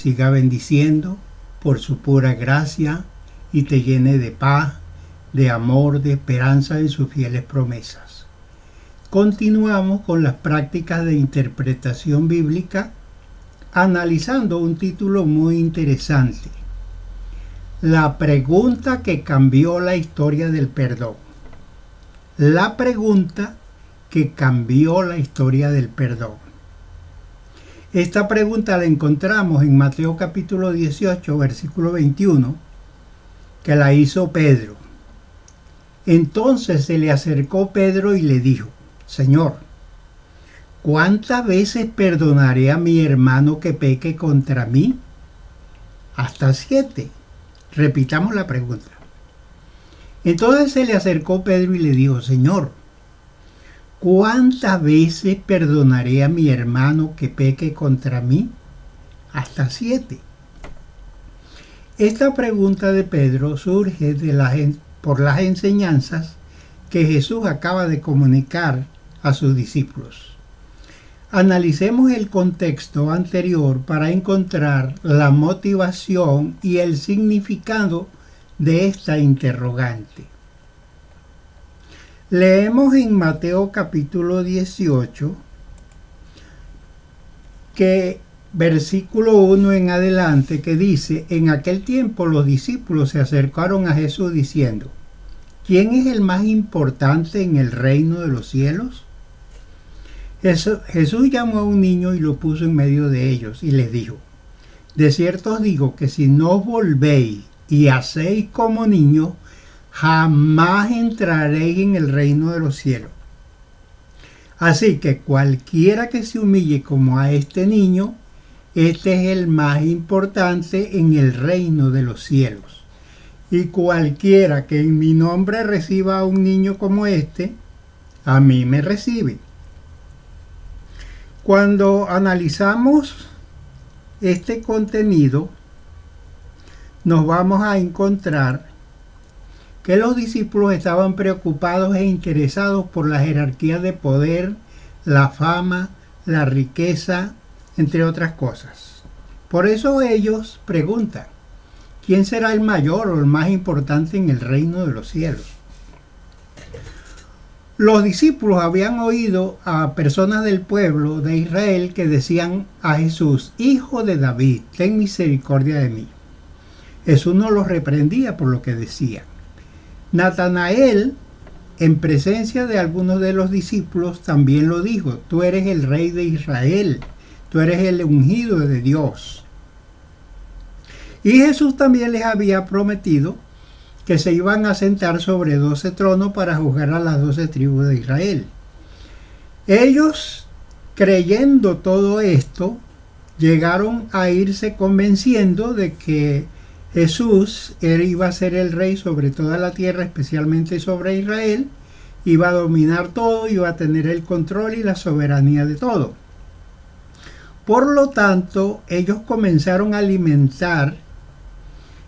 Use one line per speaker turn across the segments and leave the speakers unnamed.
siga bendiciendo por su pura gracia y te llene de paz, de amor, de esperanza en sus fieles promesas. Continuamos con las prácticas de interpretación bíblica, analizando un título muy interesante: La pregunta que cambió la historia del perdón. La pregunta que cambió la historia del perdón. Esta pregunta la encontramos en Mateo capítulo 18, versículo 21, que la hizo Pedro. Entonces se le acercó Pedro y le dijo: Señor, ¿cuántas veces perdonaré a mi hermano que peque contra mí? ¿Hasta 7? Repitamos la pregunta. Entonces se le acercó Pedro y le dijo: Señor, ¿cuántas veces perdonaré a mi hermano que peque contra mí? Hasta 7. Esta pregunta de Pedro surge por las enseñanzas que Jesús acaba de comunicar a sus discípulos. Analicemos el contexto anterior para encontrar la motivación y el significado de esta interrogante. Leemos en Mateo capítulo 18 que versículo 1 en adelante, que dice: En aquel tiempo los discípulos se acercaron a Jesús diciendo: ¿Quién es el más importante en el reino de los cielos? Jesús llamó a un niño y lo puso en medio de ellos y les dijo: De cierto os digo que si no os volvéis y hacéis como niños, jamás entraréis en el reino de los cielos. Así que cualquiera que se humille como a este niño, este es el más importante en el reino de los cielos. Y cualquiera que en mi nombre reciba a un niño como este, a mí me recibe. Cuando analizamos este contenido, nos vamos a encontrar que los discípulos estaban preocupados e interesados por la jerarquía de poder, la fama, la riqueza, entre otras cosas. Por eso ellos preguntan: ¿quién será el mayor o el más importante en el reino de los cielos? Los discípulos habían oído a personas del pueblo de Israel que decían a Jesús: Hijo de David, ten misericordia de mí. Jesús no los reprendía por lo que decían. Natanael, en presencia de algunos de los discípulos, también lo dijo: Tú eres el rey de Israel, tú eres el ungido de Dios. Y Jesús también les había prometido que se iban a sentar sobre 12 tronos para juzgar a las 12 tribus de Israel. Ellos, creyendo todo esto, llegaron a irse convenciendo de que Jesús iba a ser el rey sobre toda la tierra, especialmente sobre Israel, iba a dominar todo, iba a tener el control y la soberanía de todo. Por lo tanto, ellos comenzaron a alimentar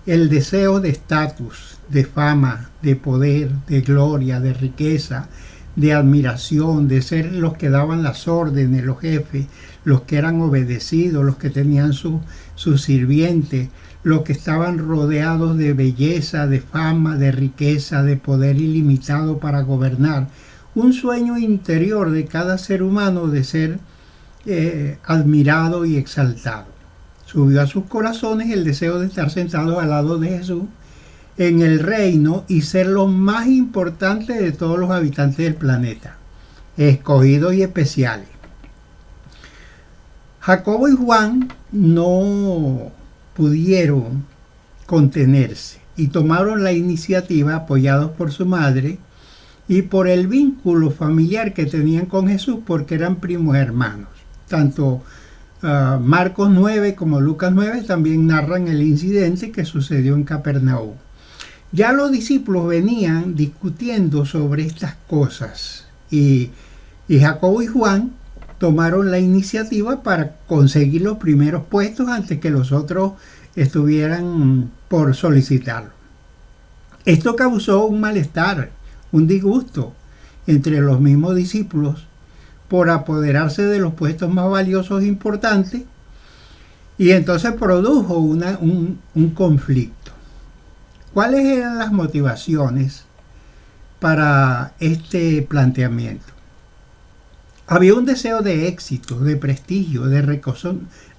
el deseo de estatus, de fama, de poder, de gloria, de riqueza, de admiración, de ser los que daban las órdenes, los jefes, los que eran obedecidos, los que tenían sus sirvientes, los que estaban rodeados de belleza, de fama, de riqueza, de poder ilimitado para gobernar. Un sueño interior de cada ser humano de ser admirado y exaltado. Subió a sus corazones el deseo de estar sentados al lado de Jesús en el reino y ser los más importantes de todos los habitantes del planeta, escogidos y especiales. Jacobo y Juan no pudieron contenerse y tomaron la iniciativa, apoyados por su madre y por el vínculo familiar que tenían con Jesús, porque eran primos hermanos. Tanto Marcos 9 como Lucas 9 también narran el incidente que sucedió en Capernaum. Ya los discípulos venían discutiendo sobre estas cosas y Jacobo y Juan tomaron la iniciativa para conseguir los primeros puestos antes que los otros estuvieran por solicitarlo. Esto causó un malestar, un disgusto entre los mismos discípulos por apoderarse de los puestos más valiosos e importantes, Y entonces produjo un conflicto. ¿Cuáles eran las motivaciones para este planteamiento? Había un deseo de éxito, de prestigio, de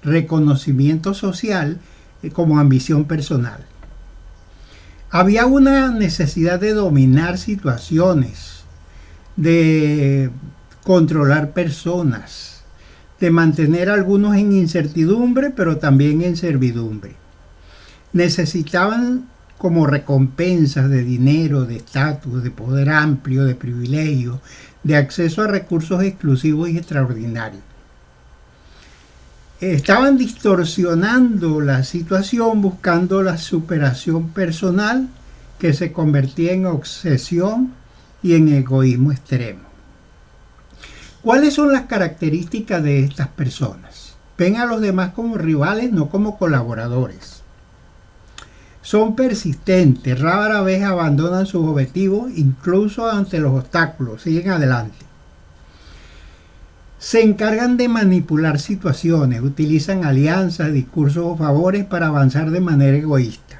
reconocimiento social como ambición personal. Había una necesidad de dominar situaciones, de controlar personas, de mantener a algunos en incertidumbre, pero también en servidumbre. Necesitaban como recompensas de dinero, de estatus, de poder amplio, de privilegio, de acceso a recursos exclusivos y extraordinarios. Estaban distorsionando la situación buscando la superación personal que se convertía en obsesión y en egoísmo extremo. ¿Cuáles son las características de estas personas? Ven a los demás como rivales, no como colaboradores. Son persistentes, rara vez abandonan sus objetivos, incluso ante los obstáculos, siguen adelante. Se encargan de manipular situaciones, utilizan alianzas, discursos o favores para avanzar de manera egoísta.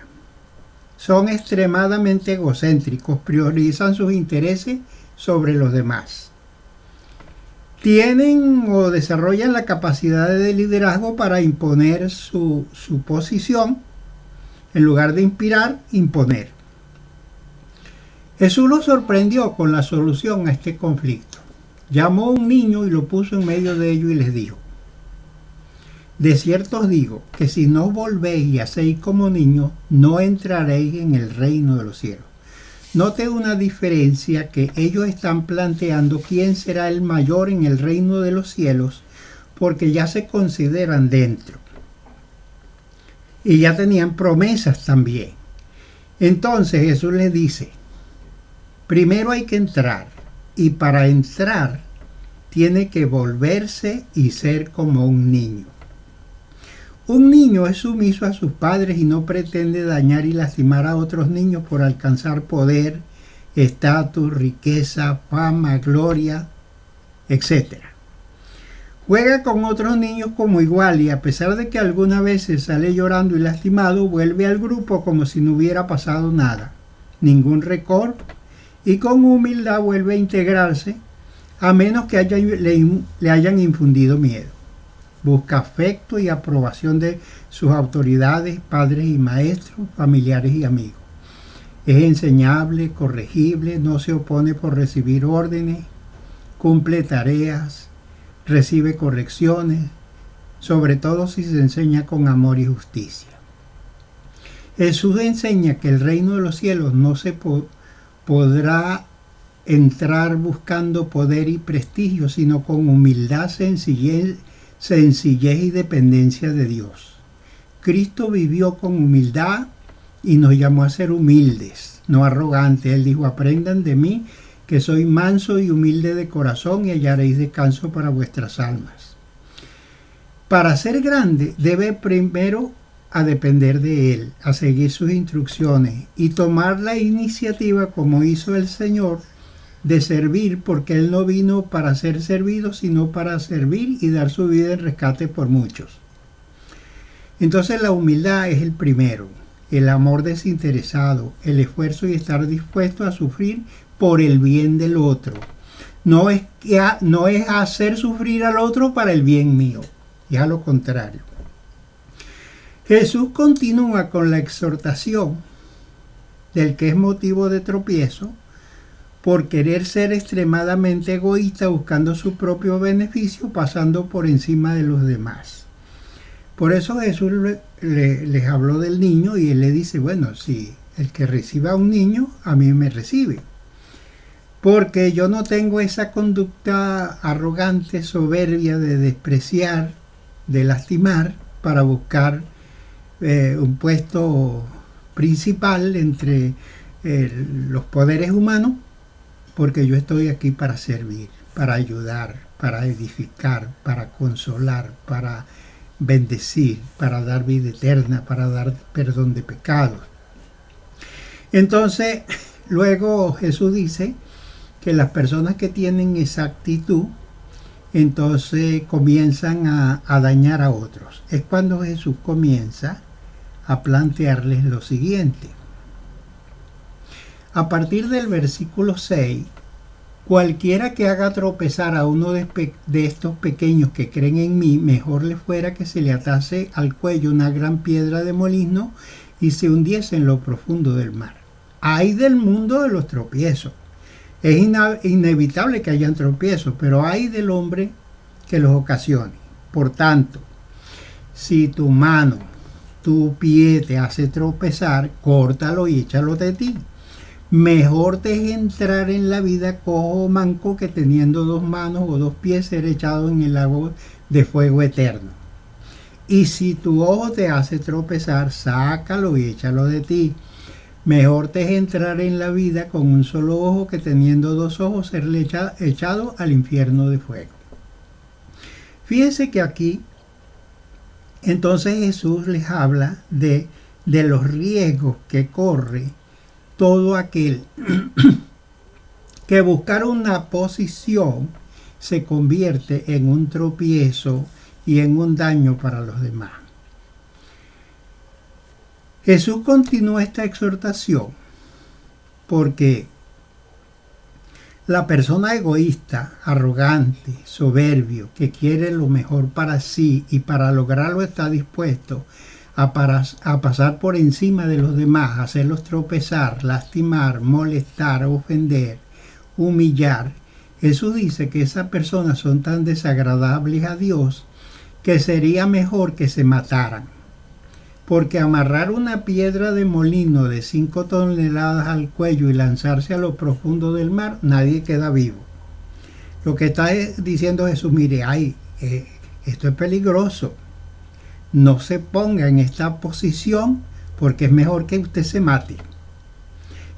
Son extremadamente egocéntricos, priorizan sus intereses sobre los demás. Tienen o desarrollan la capacidad de liderazgo para imponer su posición, en lugar de inspirar, imponer. Jesús los sorprendió con la solución a este conflicto. Llamó a un niño y lo puso en medio de ellos y les dijo: de cierto os digo que si no os volvéis y hacéis como niños, no entraréis en el reino de los cielos. Note una diferencia que ellos están planteando quién será el mayor en el reino de los cielos, porque ya se consideran dentro. Y ya tenían promesas también. Entonces Jesús les dice: primero hay que entrar. Y para entrar tiene que volverse y ser como un niño. Un niño es sumiso a sus padres y no pretende dañar y lastimar a otros niños por alcanzar poder, estatus, riqueza, fama, gloria, etc. Juega con otros niños como igual y a pesar de que algunas veces sale llorando y lastimado, vuelve al grupo como si no hubiera pasado nada, ningún récord, y con humildad vuelve a integrarse, a menos que le hayan infundido miedo. Busca afecto y aprobación de sus autoridades, padres y maestros, familiares y amigos. Es enseñable, corregible, no se opone por recibir órdenes, cumple tareas, recibe correcciones, sobre todo si se enseña con amor y justicia. Jesús enseña que el reino de los cielos no se podrá entrar buscando poder y prestigio, sino con humildad, sencillez y dependencia de Dios. Cristo vivió con humildad y nos llamó a ser humildes, no arrogantes. Él dijo: aprendan de mí, que soy manso y humilde de corazón, y hallaréis descanso para vuestras almas. Para ser grande debe primero a depender de Él, a seguir sus instrucciones y tomar la iniciativa, como hizo el Señor, de servir, porque Él no vino para ser servido, sino para servir y dar su vida en rescate por muchos. Entonces la humildad es el primero, el amor desinteresado, el esfuerzo y estar dispuesto a sufrir por el bien del otro. No es hacer sufrir al otro para el bien mío, es a lo contrario. Jesús continúa con la exhortación del que es motivo de tropiezo por querer ser extremadamente egoísta, buscando su propio beneficio, pasando por encima de los demás. Por eso Jesús les habló del niño y él le dice: bueno, si el que reciba a un niño, a mí me recibe. Porque yo no tengo esa conducta arrogante, soberbia de despreciar, de lastimar, para buscar un puesto principal entre los poderes humanos, porque yo estoy aquí para servir, para ayudar, para edificar, para consolar, para bendecir, para dar vida eterna, para dar perdón de pecados. Entonces, luego Jesús dice que las personas que tienen esa actitud entonces comienzan a dañar a otros. Es cuando Jesús comienza a plantearles lo siguiente. A partir del versículo 6, cualquiera que haga tropezar a uno de estos pequeños que creen en mí, mejor le fuera que se le atase al cuello una gran piedra de molino y se hundiese en lo profundo del mar. Hay del mundo de los tropiezos. Es inevitable que hayan tropiezos, pero hay del hombre que los ocasione. Por tanto, si tu mano, tu pie te hace tropezar, córtalo y échalo de ti. Mejor te es entrar en la vida cojo o manco que teniendo 2 manos o 2 pies ser echado en el lago de fuego eterno. Y si tu ojo te hace tropezar, sácalo y échalo de ti. Mejor te es entrar en la vida con un solo ojo que teniendo 2 ojos ser echado al infierno de fuego. Fíjense que aquí entonces Jesús les habla de los riesgos que corre todo aquel que buscar una posición se convierte en un tropiezo y en un daño para los demás. Jesús continúa esta exhortación porque la persona egoísta, arrogante, soberbio, que quiere lo mejor para sí y para lograrlo está dispuesto a pasar por encima de los demás, hacerlos tropezar, lastimar, molestar, ofender, humillar. Jesús dice que esas personas son tan desagradables a Dios que sería mejor que se mataran. Porque amarrar una piedra de molino de 5 toneladas al cuello y lanzarse a lo profundo del mar, nadie queda vivo. Lo que está diciendo Jesús, mire, esto es peligroso. No se ponga en esta posición porque es mejor que usted se mate.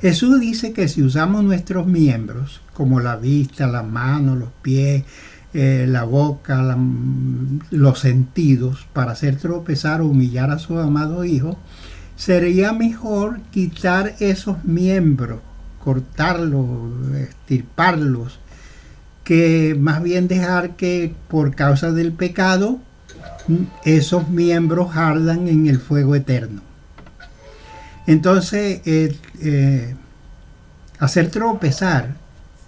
Jesús dice que si usamos nuestros miembros, como la vista, las manos, los pies, la boca, los sentidos, para hacer tropezar o humillar a su amado hijo, sería mejor quitar esos miembros, cortarlos, extirparlos, que más bien dejar que por causa del pecado esos miembros ardan en el fuego eterno. Entonces, hacer tropezar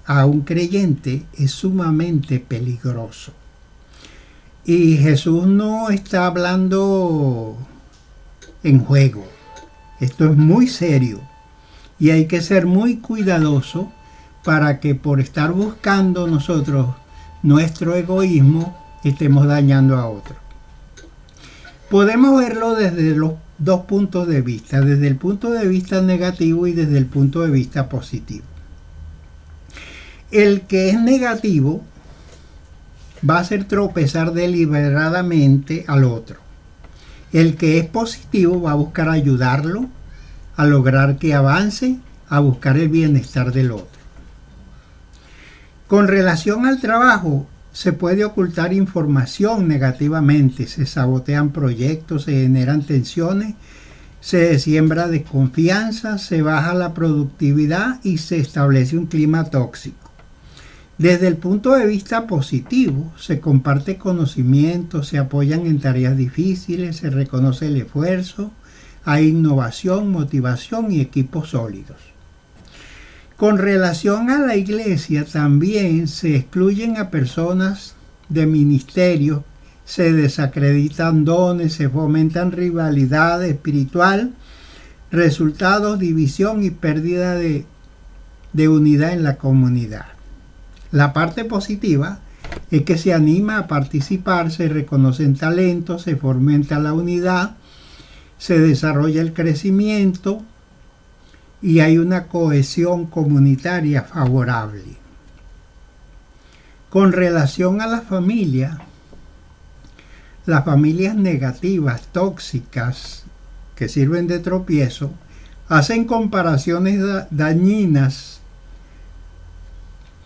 a un creyente es sumamente peligroso. Y Jesús no está hablando en juego. Esto es muy serio y hay que ser muy cuidadoso para que por estar buscando nosotros nuestro egoísmo estemos dañando a otros. Podemos verlo desde los 2 puntos de vista, desde el punto de vista negativo y desde el punto de vista positivo. El que es negativo va a hacer tropezar deliberadamente al otro. El que es positivo va a buscar ayudarlo, a lograr que avance, a buscar el bienestar del otro. Con relación al trabajo, se puede ocultar información negativamente, se sabotean proyectos, se generan tensiones, se siembra desconfianza, se baja la productividad y se establece un clima tóxico. Desde el punto de vista positivo, se comparte conocimiento, se apoyan en tareas difíciles, se reconoce el esfuerzo, hay innovación, motivación y equipos sólidos. Con relación a la iglesia, también se excluyen a personas de ministerios, se desacreditan dones, se fomentan rivalidad espiritual, resultados, división y pérdida de unidad en la comunidad. La parte positiva es que se anima a participar, se reconocen talentos, se fomenta la unidad, se desarrolla el crecimiento y hay una cohesión comunitaria favorable. Con relación a la familia, las familias negativas, tóxicas, que sirven de tropiezo, hacen comparaciones dañinas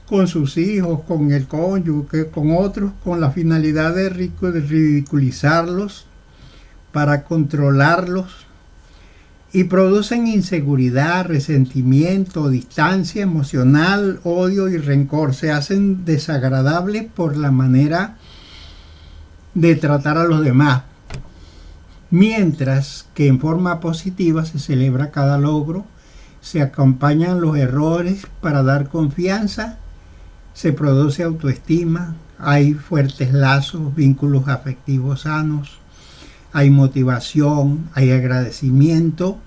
con sus hijos, con el cónyuge, con otros, con la finalidad de ridiculizarlos, para controlarlos y producen inseguridad, resentimiento, distancia emocional, odio y rencor. Se hacen desagradables por la manera de tratar a los demás, mientras que en forma positiva se celebra cada logro, se acompañan los errores para dar confianza, se produce autoestima, hay fuertes lazos, vínculos afectivos sanos, hay motivación, hay agradecimiento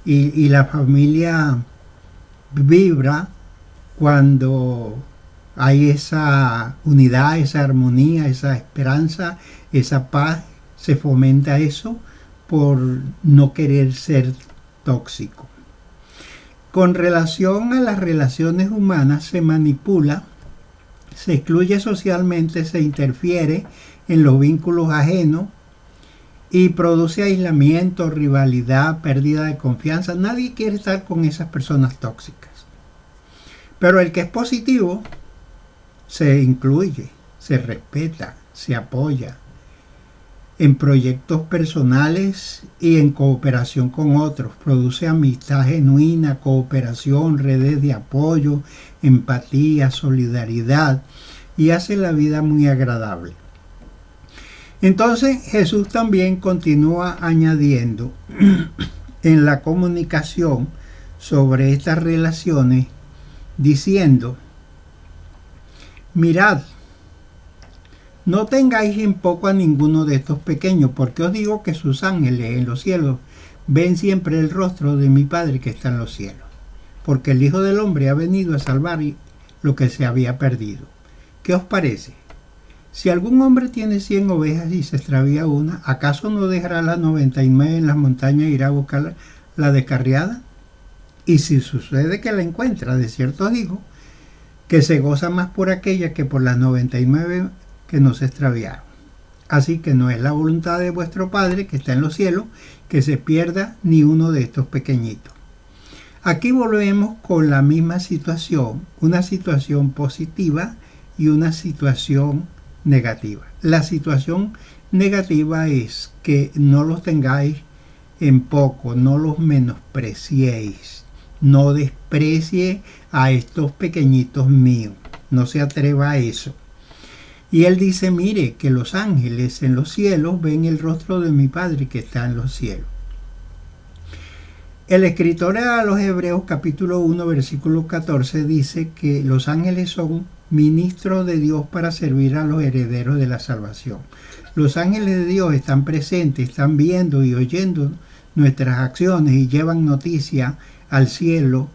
y la familia vibra cuando hay esa unidad, esa armonía, esa esperanza, esa paz. Se fomenta eso por no querer ser tóxico. Con relación a las relaciones humanas, se manipula, se excluye socialmente, se interfiere en los vínculos ajenos y produce aislamiento, rivalidad, pérdida de confianza. Nadie quiere estar con esas personas tóxicas. Pero el que es positivo se incluye, se respeta, se apoya en proyectos personales y en cooperación con otros. Produce amistad genuina, cooperación, redes de apoyo, empatía, solidaridad y hace la vida muy agradable. Entonces Jesús también continúa añadiendo en la comunicación sobre estas relaciones diciendo: mirad, no tengáis en poco a ninguno de estos pequeños, porque os digo que sus ángeles en los cielos ven siempre el rostro de mi Padre que está en los cielos. Porque el Hijo del Hombre ha venido a salvar lo que se había perdido. ¿Qué os parece? Si algún hombre tiene 100 ovejas y se extravía una, ¿acaso no dejará las 99 en las montañas e irá a buscar la descarriada? Y si sucede que la encuentra, de cierto os digo, que se goza más por aquella que por las 99 que no se extraviaron. Así que no es la voluntad de vuestro Padre que está en los cielos que se pierda ni uno de estos pequeñitos. Aquí volvemos con la misma situación, una situación positiva y una situación negativa. La situación negativa es que no los tengáis en poco, no los menospreciéis, no desprecie a estos pequeñitos míos, no se atreva a eso. Y él dice, mire, que los ángeles en los cielos ven el rostro de mi Padre que está en los cielos. El escritor a los Hebreos capítulo 1 versículo 14 dice que los ángeles son ministros de Dios para servir a los herederos de la salvación. Los ángeles de Dios están presentes, están viendo y oyendo nuestras acciones y llevan noticia al cielo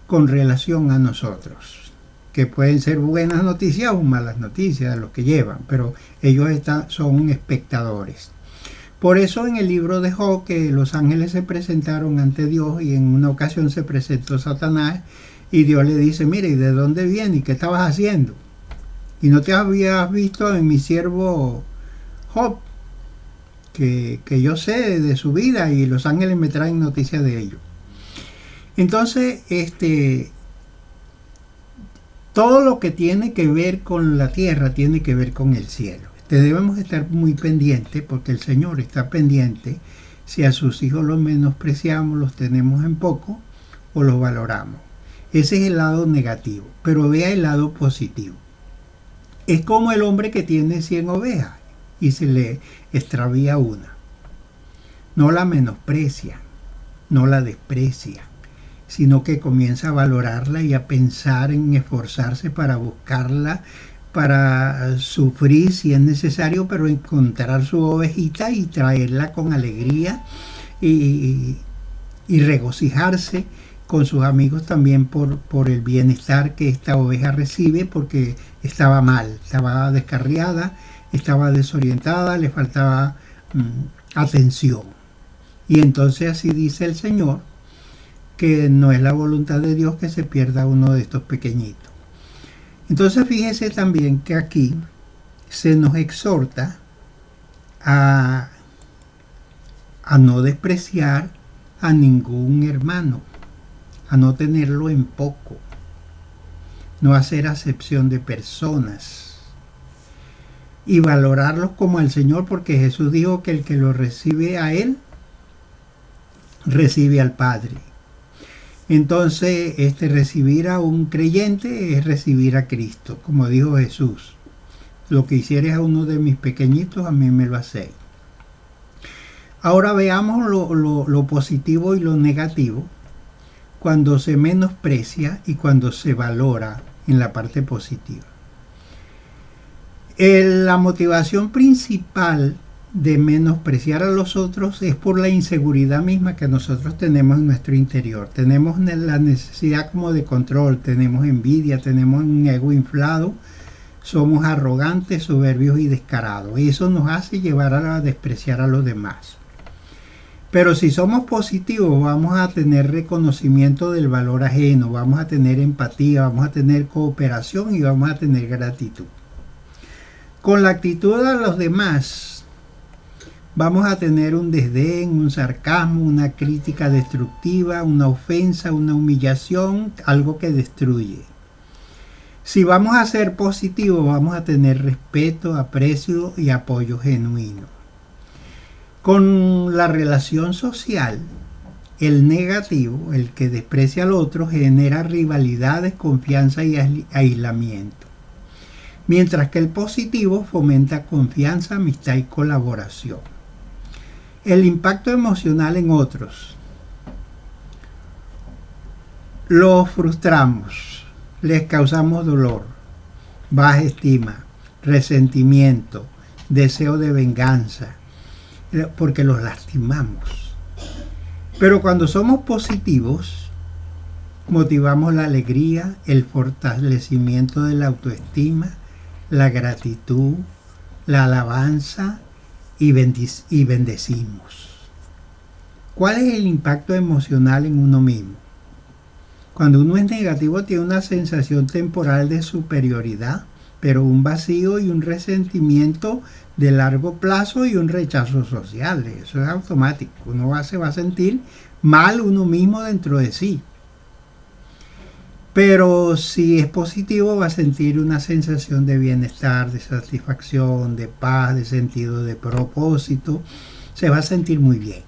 con relación a nosotros, que pueden ser buenas noticias o malas noticias de los que llevan, pero ellos son espectadores. Por eso en el libro de Job, que los ángeles se presentaron ante Dios y en una ocasión se presentó Satanás y Dios le dice, mire, ¿y de dónde viene? ¿Y qué estabas haciendo? ¿Y no te habías visto en mi siervo Job? Que yo sé de su vida y los ángeles me traen noticias de ello. Entonces, todo lo que tiene que ver con la tierra tiene que ver con el cielo. Debemos estar muy pendientes porque el Señor está pendiente si a sus hijos los menospreciamos, los tenemos en poco o los valoramos. Ese es el lado negativo, pero vea el lado positivo. Es como el hombre que tiene 100 ovejas y se le extravía una. No la menosprecia, no la desprecia, sino que comienza a valorarla y a pensar en esforzarse para buscarla, para sufrir si es necesario, pero encontrar su ovejita y traerla con alegría y regocijarse con sus amigos también por el bienestar que esta oveja recibe, porque estaba mal, estaba descarriada, estaba desorientada, le faltaba atención. Y entonces así dice el Señor, que no es la voluntad de Dios que se pierda uno de estos pequeñitos. Entonces fíjese también que aquí se nos exhorta a no despreciar a ningún hermano, a no tenerlo en poco, no hacer acepción de personas y valorarlos como al Señor, porque Jesús dijo que el que lo recibe a Él, recibe al Padre. Entonces, recibir a un creyente es recibir a Cristo, como dijo Jesús. Lo que hicieres a uno de mis pequeñitos, a mí me lo hacéis. Ahora veamos lo positivo y lo negativo cuando se menosprecia y cuando se valora en la parte positiva. La motivación principal de menospreciar a los otros es por la inseguridad misma que nosotros tenemos en nuestro interior. Tenemos la necesidad como de control, tenemos envidia, tenemos un ego inflado, somos arrogantes, soberbios y descarados. Y eso nos hace llevar a despreciar a los demás. Pero si somos positivos, vamos a tener reconocimiento del valor ajeno, vamos a tener empatía, vamos a tener cooperación y vamos a tener gratitud. Con la actitud a los demás, vamos a tener un desdén, un sarcasmo, una crítica destructiva, una ofensa, una humillación, algo que destruye. Si vamos a ser positivos, vamos a tener respeto, aprecio y apoyo genuino. Con la relación social, el negativo, el que desprecia al otro, genera rivalidad, desconfianza y aislamiento. Mientras que el positivo fomenta confianza, amistad y colaboración. El impacto emocional en otros. Los frustramos, les causamos dolor, baja estima, resentimiento, deseo de venganza, porque los lastimamos. Pero cuando somos positivos, motivamos la alegría, el fortalecimiento de la autoestima, la gratitud, la alabanza y bendecimos. ¿Cuál es el impacto emocional en uno mismo? Cuando uno es negativo tiene una sensación temporal de superioridad, pero un vacío y un resentimiento de largo plazo y un rechazo social. Eso es automático. Uno se va a sentir mal uno mismo dentro de sí. Pero si es positivo va a sentir una sensación de bienestar, de satisfacción, de paz, de sentido de propósito. Se va a sentir muy bien.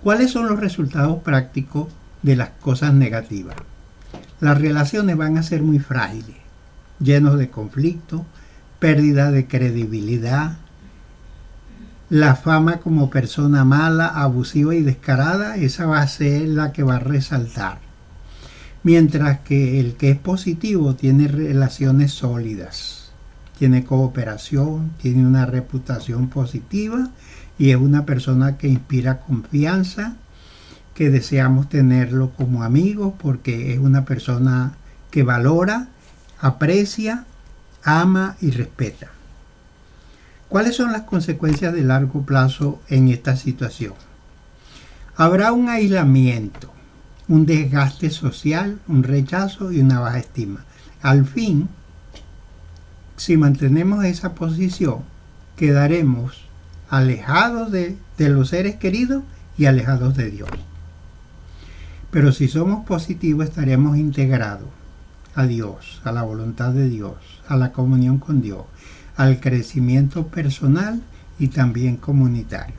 ¿Cuáles son los resultados prácticos de las cosas negativas? Las relaciones van a ser muy frágiles, llenos de conflicto, pérdida de credibilidad, la fama como persona mala, abusiva y descarada, esa va a ser la que va a resaltar. Mientras que el que es positivo tiene relaciones sólidas, tiene cooperación, tiene una reputación positiva y es una persona que inspira confianza, que deseamos tenerlo como amigo porque es una persona que valora, aprecia, ama y respeta. ¿Cuáles son las consecuencias de largo plazo en esta situación? Habrá un aislamiento, un desgaste social, un rechazo y una baja estima. Al fin, si mantenemos esa posición, quedaremos alejados de los seres queridos y alejados de Dios. Pero si somos positivos, estaremos integrados a Dios, a la voluntad de Dios, a la comunión con Dios, al crecimiento personal y también comunitario.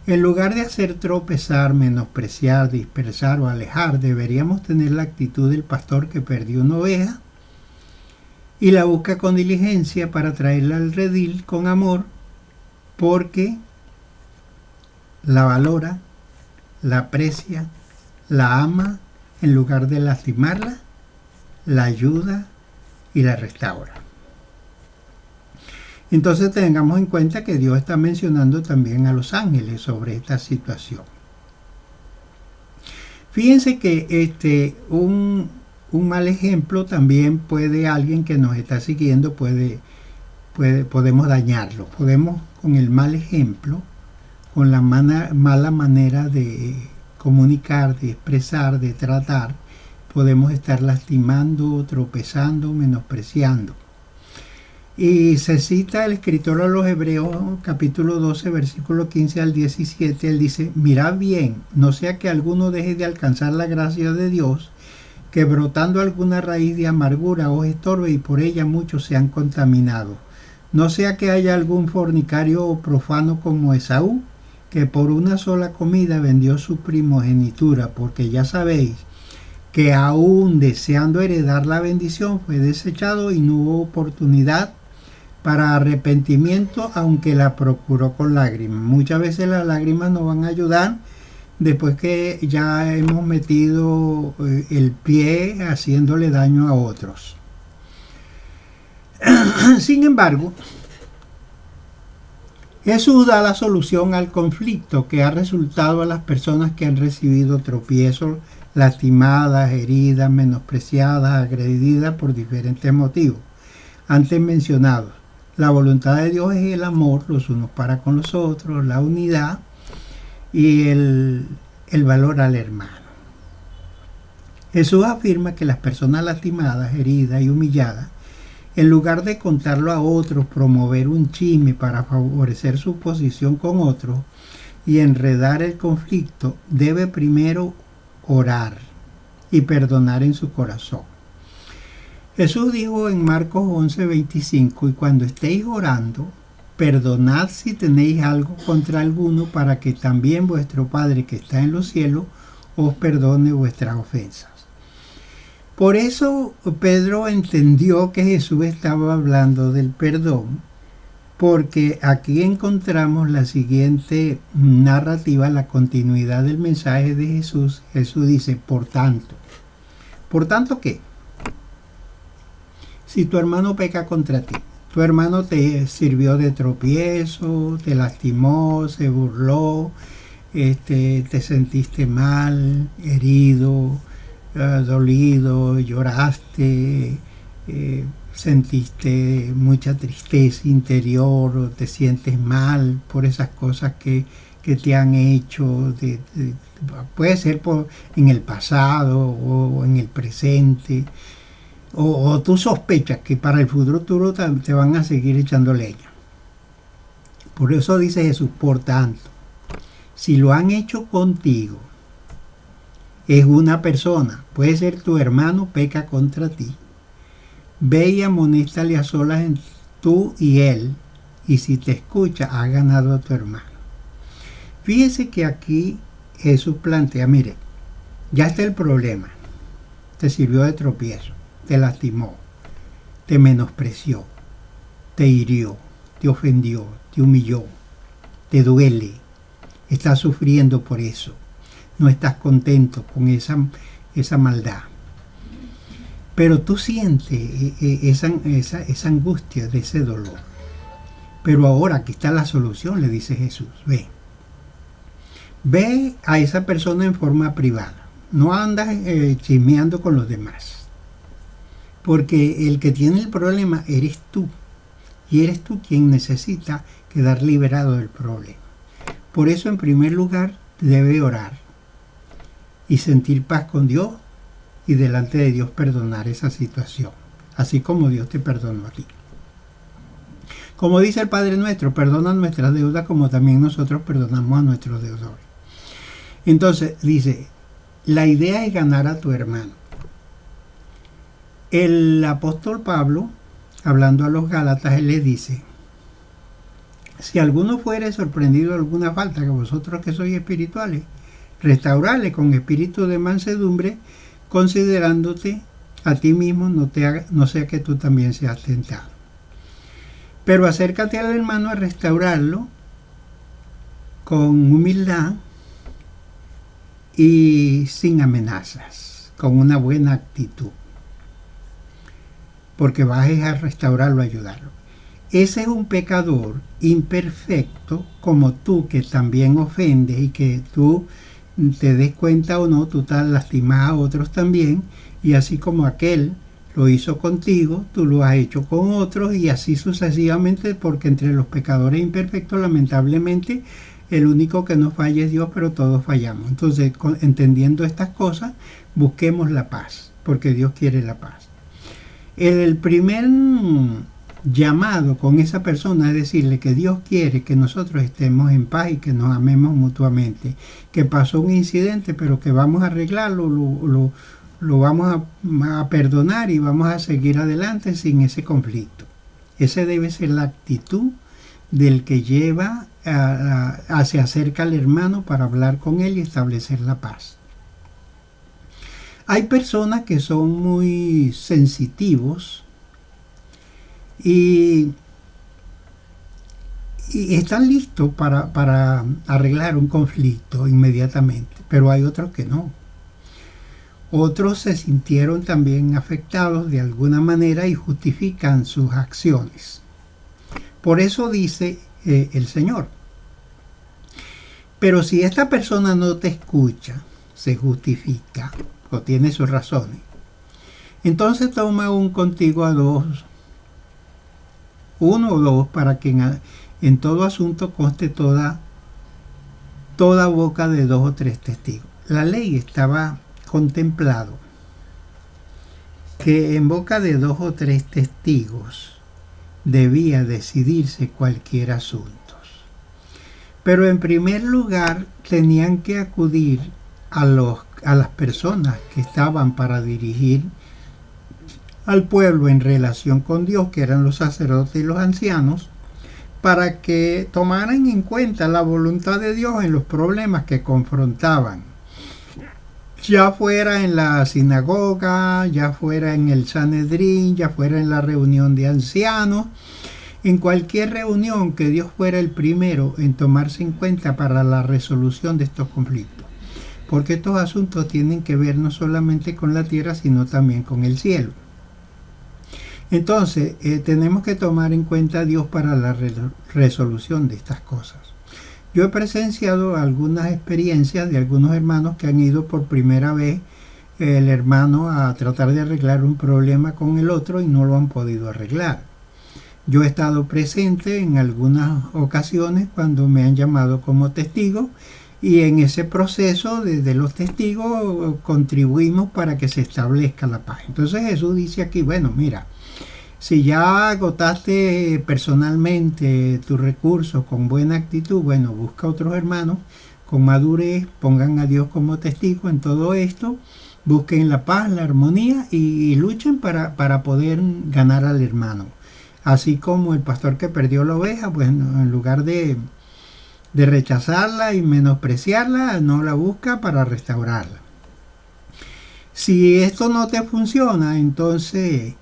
En lugar de hacer tropezar, menospreciar, dispersar o alejar, deberíamos tener la actitud del pastor que perdió una oveja y la busca con diligencia para traerla al redil con amor, porque la valora, la aprecia, la ama, en lugar de lastimarla, la ayuda y la restaura. Entonces tengamos en cuenta que Dios está mencionando también a los ángeles sobre esta situación. Fíjense que un mal ejemplo también puede, alguien que nos está siguiendo podemos dañarlo. Podemos con el mal ejemplo, con la mala manera de comunicar, de expresar, de tratar, podemos estar lastimando, tropezando, menospreciando. Y se cita el escritor a los Hebreos, capítulo 12, versículo 15 al 17. Él dice: mirad bien, no sea que alguno deje de alcanzar la gracia de Dios, que brotando alguna raíz de amargura os estorbe y por ella muchos sean contaminados. No sea que haya algún fornicario o profano como Esaú, que por una sola comida vendió su primogenitura, porque ya sabéis que aún deseando heredar la bendición fue desechado y no hubo oportunidad para arrepentimiento, aunque la procuró con lágrimas. Muchas veces las lágrimas nos van a ayudar después que ya hemos metido el pie haciéndole daño a otros. Sin embargo, Jesús da la solución al conflicto que ha resultado a las personas que han recibido tropiezos, lastimadas, heridas, menospreciadas, agredidas por diferentes motivos antes mencionados. La voluntad de Dios es el amor los unos para con los otros, la unidad y el valor al hermano. Jesús afirma que las personas lastimadas, heridas y humilladas, en lugar de contarlo a otros, promover un chisme para favorecer su posición con otros y enredar el conflicto, debe primero orar y perdonar en su corazón. Jesús dijo en Marcos 11:25, y cuando estéis orando, perdonad si tenéis algo contra alguno, para que también vuestro Padre que está en los cielos os perdone vuestras ofensas. Por eso Pedro entendió que Jesús estaba hablando del perdón, porque aquí encontramos la siguiente narrativa, la continuidad del mensaje de Jesús. Jesús dice, ¿por tanto qué? Si tu hermano peca contra ti, tu hermano te sirvió de tropiezo, te lastimó, se burló, te sentiste mal, herido, dolido, lloraste, sentiste mucha tristeza interior, o te sientes mal por esas cosas que te han hecho, puede ser en el pasado o en el presente, o tú sospechas que para el futuro te van a seguir echando leña. Por eso dice Jesús, por tanto, si lo han hecho contigo, es una persona, puede ser tu hermano, peca contra ti, ve y amonéstale a solas tú y él, y si te escucha, has ganado a tu hermano. Fíjese que aquí Jesús plantea, mire, ya está el problema, te sirvió de tropiezo, te lastimó, te menospreció, te hirió, te ofendió, te humilló, te duele, estás sufriendo por eso, no estás contento con esa maldad. Pero tú sientes esa angustia de ese dolor. Pero ahora aquí está la solución, le dice Jesús. Ve a esa persona en forma privada. No andas chismeando con los demás. Porque el que tiene el problema eres tú. Y eres tú quien necesita quedar liberado del problema. Por eso, en primer lugar, debe orar y sentir paz con Dios y delante de Dios perdonar esa situación, así como Dios te perdonó a ti. Como dice el Padre Nuestro, perdona nuestras deudas como también nosotros perdonamos a nuestros deudores. Entonces dice, la idea es ganar a tu hermano. El apóstol Pablo, hablando a los Gálatas, él les dice, si alguno fuere sorprendido de alguna falta, que vosotros que sois espirituales, restaurarle con espíritu de mansedumbre, considerándote a ti mismo, no sea que tú también seas tentado. Pero acércate al hermano a restaurarlo con humildad y sin amenazas, con una buena actitud, porque vas a restaurarlo, a ayudarlo. Ese es un pecador imperfecto como tú, que también ofendes y que tú te des cuenta o no, tú te lastimas a otros también, y así como aquel lo hizo contigo, tú lo has hecho con otros, y así sucesivamente, porque entre los pecadores imperfectos, lamentablemente, el único que no falla es Dios, pero todos fallamos. Entonces, entendiendo estas cosas, busquemos la paz, porque Dios quiere la paz. El primer llamado con esa persona es decirle que Dios quiere que nosotros estemos en paz y que nos amemos mutuamente, que pasó un incidente pero que vamos a arreglarlo, lo vamos a perdonar y vamos a seguir adelante sin ese conflicto. Esa debe ser la actitud del que lleva se acerca al hermano para hablar con él y establecer la paz. Hay personas que son muy sensitivos y están listos para arreglar un conflicto inmediatamente, pero hay otros que no. Otros se sintieron también afectados de alguna manera y justifican sus acciones. Por eso dice el Señor: pero si esta persona no te escucha, se justifica o tiene sus razones, entonces toma contigo a uno o dos, para que en todo asunto conste toda boca de 2 o 3 testigos. La ley estaba contemplado que en boca de 2 o 3 testigos debía decidirse cualquier asunto. Pero en primer lugar tenían que acudir a las personas que estaban para dirigir al pueblo en relación con Dios, que eran los sacerdotes y los ancianos, para que tomaran en cuenta la voluntad de Dios en los problemas que confrontaban, ya fuera en la sinagoga, ya fuera en el Sanedrín, ya fuera en la reunión de ancianos, en cualquier reunión, que Dios fuera el primero en tomarse en cuenta para la resolución de estos conflictos, porque estos asuntos tienen que ver no solamente con la tierra, sino también con el cielo. Entonces, tenemos que tomar en cuenta a Dios para la resolución de estas cosas. Yo he presenciado algunas experiencias de algunos hermanos que han ido por primera vez el hermano a tratar de arreglar un problema con el otro y no lo han podido arreglar. Yo he estado presente en algunas ocasiones cuando me han llamado como testigo, y en ese proceso de los testigos contribuimos para que se establezca la paz. Entonces Jesús dice aquí: bueno, mira, si ya agotaste personalmente tus recursos con buena actitud, bueno, busca otros hermanos con madurez, pongan a Dios como testigo en todo esto, busquen la paz, la armonía y luchen para poder ganar al hermano. Así como el pastor que perdió la oveja, pues en lugar de rechazarla y menospreciarla, no la busca para restaurarla. Si esto no te funciona, entonces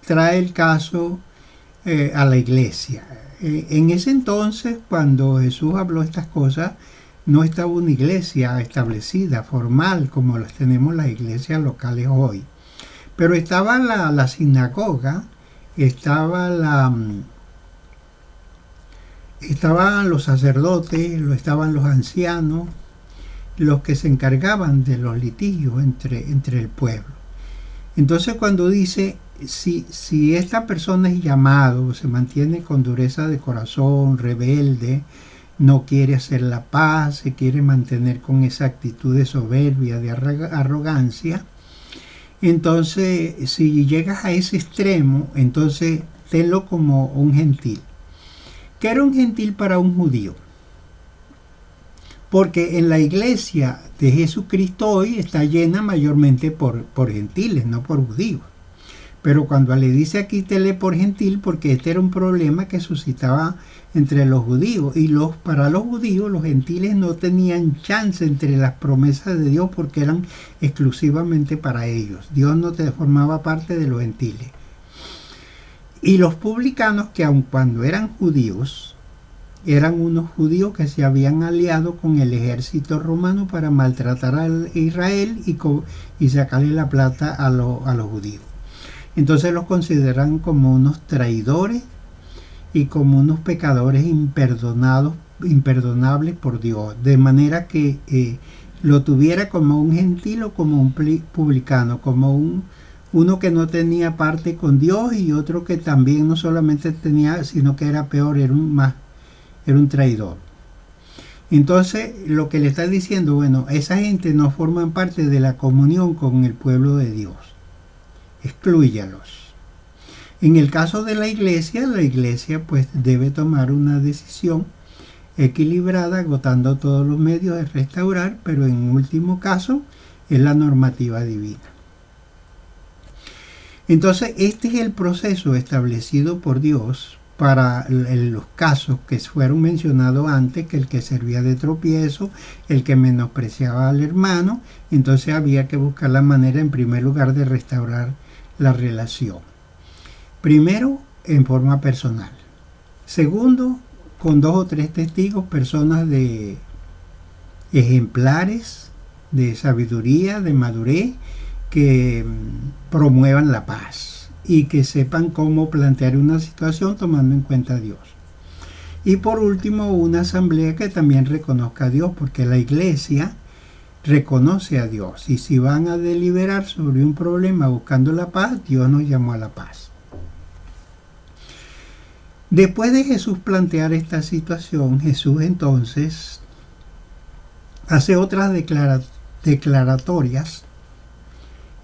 trae el caso a la iglesia. En ese entonces, cuando Jesús habló estas cosas, no estaba una iglesia establecida, formal, como las tenemos las iglesias locales hoy. Pero estaba la sinagoga, estaban los sacerdotes, estaban los ancianos, los que se encargaban de los litigios entre el pueblo. Entonces, cuando dice: si esta persona es llamado, se mantiene con dureza de corazón, rebelde, no quiere hacer la paz, se quiere mantener con esa actitud de soberbia, de arrogancia, entonces si llegas a ese extremo, entonces tenlo como un gentil. ¿Qué era un gentil para un judío? Porque en la iglesia de Jesucristo hoy está llena mayormente por gentiles, no por judíos. Pero cuando le dice aquí tenle por gentil, porque este era un problema que suscitaba entre los judíos, y para los judíos los gentiles no tenían chance entre las promesas de Dios, porque eran exclusivamente para ellos. Dios no formaba parte de los gentiles. Y los publicanos, que aun cuando eran judíos, eran unos judíos que se habían aliado con el ejército romano para maltratar a Israel y sacarle la plata a los judíos. Entonces los consideran como unos traidores y como unos pecadores imperdonables por Dios, de manera que lo tuviera como un gentil o como un publicano, como uno que no tenía parte con Dios, y otro que también no solamente tenía, sino que era peor, era un traidor. Entonces lo que le está diciendo: bueno, esa gente no forman parte de la comunión con el pueblo de Dios, exclúyalos. En el caso de la iglesia pues debe tomar una decisión equilibrada, agotando todos los medios de restaurar, pero en último caso es la normativa divina. Entonces este es el proceso establecido por Dios para los casos que fueron mencionados antes, que el que servía de tropiezo, el que menospreciaba al hermano, entonces había que buscar la manera en primer lugar de restaurar la relación. Primero, en forma personal. Segundo, con 2 o 3 testigos, personas de ejemplares, de sabiduría, de madurez, que promuevan la paz y que sepan cómo plantear una situación tomando en cuenta a Dios. Y por último, una asamblea que también reconozca a Dios, porque la iglesia reconoce a Dios. Y si van a deliberar sobre un problema buscando la paz, Dios nos llamó a la paz. Después de Jesús plantear esta situación, Jesús entonces hace otras declaratorias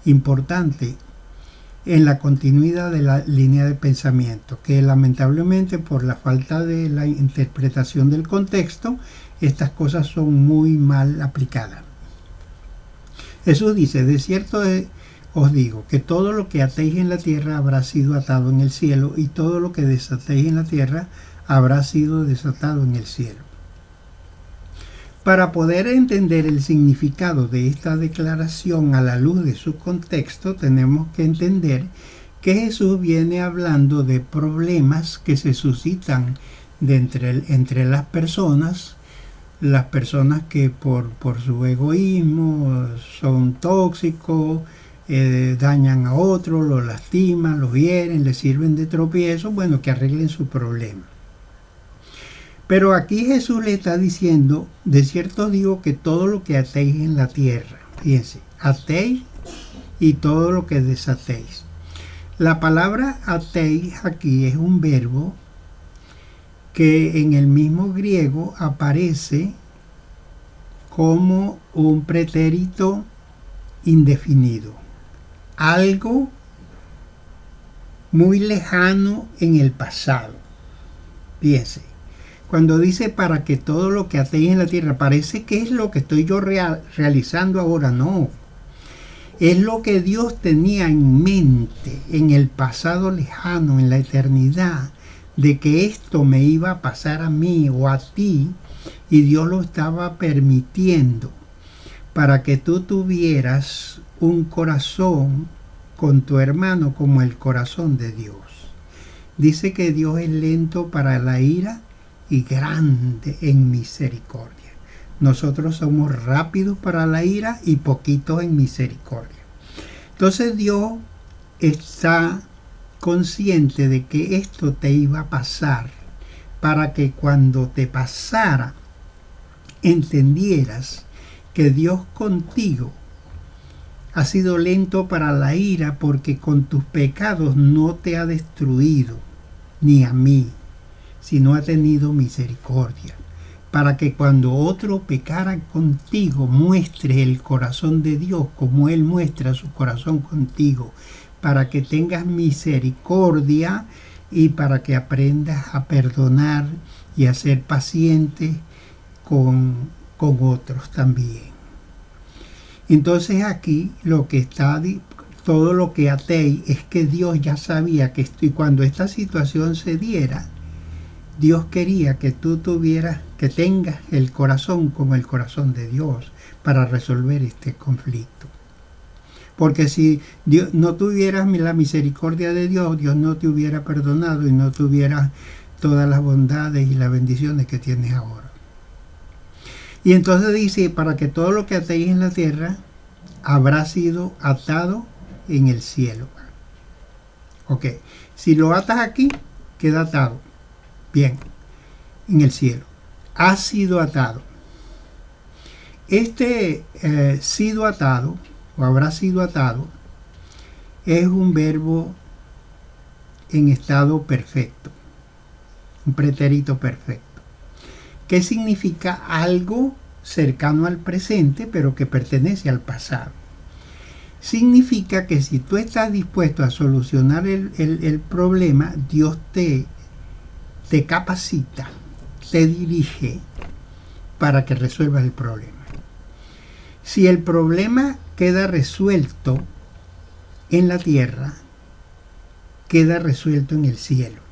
importantes en la continuidad de la línea de pensamiento, que lamentablemente por la falta de la interpretación del contexto, estas cosas son muy mal aplicadas. Jesús dice: de cierto os digo que todo lo que atéis en la tierra habrá sido atado en el cielo, y todo lo que desatéis en la tierra habrá sido desatado en el cielo. Para poder entender el significado de esta declaración a la luz de su contexto, tenemos que entender que Jesús viene hablando de problemas que se suscitan entre las personas que por su egoísmo son tóxicos, dañan a otros, los lastiman, los hieren, les sirven de tropiezo, bueno, que arreglen su problema. Pero aquí Jesús le está diciendo: de cierto digo que todo lo que atéis en la tierra, fíjense, atéis, y todo lo que desatéis. La palabra atéis aquí es un verbo que en el mismo griego aparece como un pretérito indefinido. Algo muy lejano en el pasado. Fíjense. Cuando dice para que todo lo que atéis en la tierra, parece que es lo que estoy yo realizando ahora. No. Es lo que Dios tenía en mente en el pasado lejano, en la eternidad, de que esto me iba a pasar a mí o a ti, y Dios lo estaba permitiendo para que tú tuvieras un corazón con tu hermano como el corazón de Dios. Dice que Dios es lento para la ira y grande en misericordia. Nosotros somos rápidos para la ira y poquitos en misericordia. Entonces Dios está consciente de que esto te iba a pasar, para que cuando te pasara entendieras que Dios contigo ha sido lento para la ira, porque con tus pecados no te ha destruido, ni a mí, sino ha tenido misericordia, para que cuando otro pecara contigo muestres el corazón de Dios como Él muestra su corazón contigo, para que tengas misericordia y para que aprendas a perdonar y a ser paciente con otros también. Entonces aquí lo que está, todo lo que atéis, es que Dios ya sabía que esto, y cuando esta situación se diera, Dios quería que tú tengas el corazón como el corazón de Dios para resolver este conflicto. Porque si Dios no tuvieras la misericordia de Dios, Dios no te hubiera perdonado y no tuvieras todas las bondades y las bendiciones que tienes ahora. Y entonces dice: para que todo lo que atéis en la tierra habrá sido atado en el cielo. Ok, si lo atas aquí, queda atado. Bien, en el cielo. Ha sido atado. Este sido atado, o habrá sido atado, es un verbo en estado perfecto. Un pretérito perfecto. ¿Qué significa? Algo cercano al presente, pero que pertenece al pasado. Significa que si tú estás dispuesto a solucionar el problema, Dios te capacita, te dirige para que resuelvas el problema. Si el problema queda resuelto en la tierra, queda resuelto en el cielo.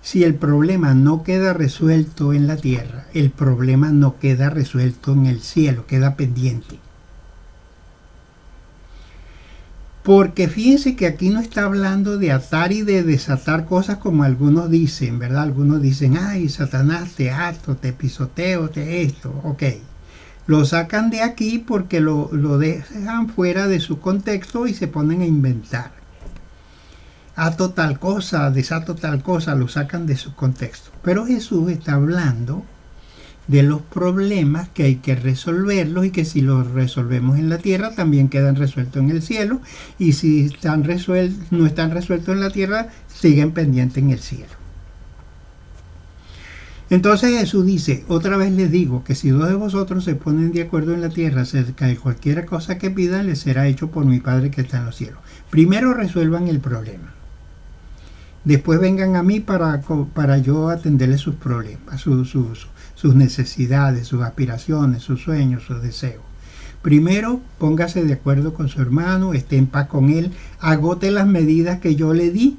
Si el problema no queda resuelto en la tierra, el problema no queda resuelto en el cielo, queda pendiente. Porque fíjense que aquí no está hablando de atar y de desatar cosas como algunos dicen, ¿verdad? Algunos dicen, ay, Satanás, te ato, te pisoteo, te esto, ok. Lo sacan de aquí porque lo dejan fuera de su contexto y se ponen a inventar. Ato tal cosa, desato tal cosa, lo sacan de su contexto. Pero Jesús está hablando de los problemas que hay que resolverlos y que si los resolvemos en la tierra también quedan resueltos en el cielo, y si no están resueltos en la tierra, siguen pendientes en el cielo. Entonces Jesús dice, otra vez les digo que si dos de vosotros se ponen de acuerdo en la tierra acerca de cualquier cosa que pidan, les será hecho por mi Padre que está en los cielos. Primero resuelvan el problema. Después vengan a mí para yo atenderles sus problemas, sus necesidades, sus aspiraciones, sus sueños, sus deseos. Primero, póngase de acuerdo con su hermano, esté en paz con él, agote las medidas que yo le di.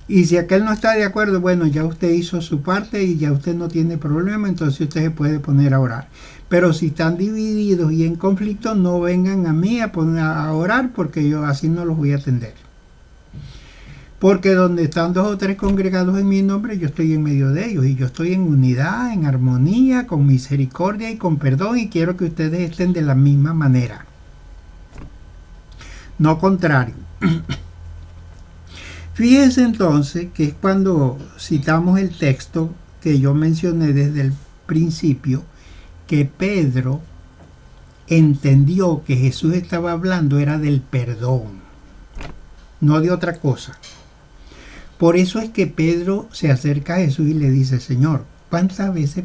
Y si aquel no está de acuerdo, bueno, ya usted hizo su parte y ya usted no tiene problema, entonces usted se puede poner a orar. Pero si están divididos y en conflicto, no vengan a mí a orar, porque yo así no los voy a atender. Porque donde están dos o tres congregados en mi nombre, yo estoy en medio de ellos. Y yo estoy en unidad, en armonía, con misericordia y con perdón. Y quiero que ustedes estén de la misma manera. No contrario. Fíjense entonces que es cuando citamos el texto que yo mencioné desde el principio, que Pedro entendió que Jesús estaba hablando era del perdón, no de otra cosa. Por eso es que Pedro se acerca a Jesús y le dice, Señor, ¿cuántas veces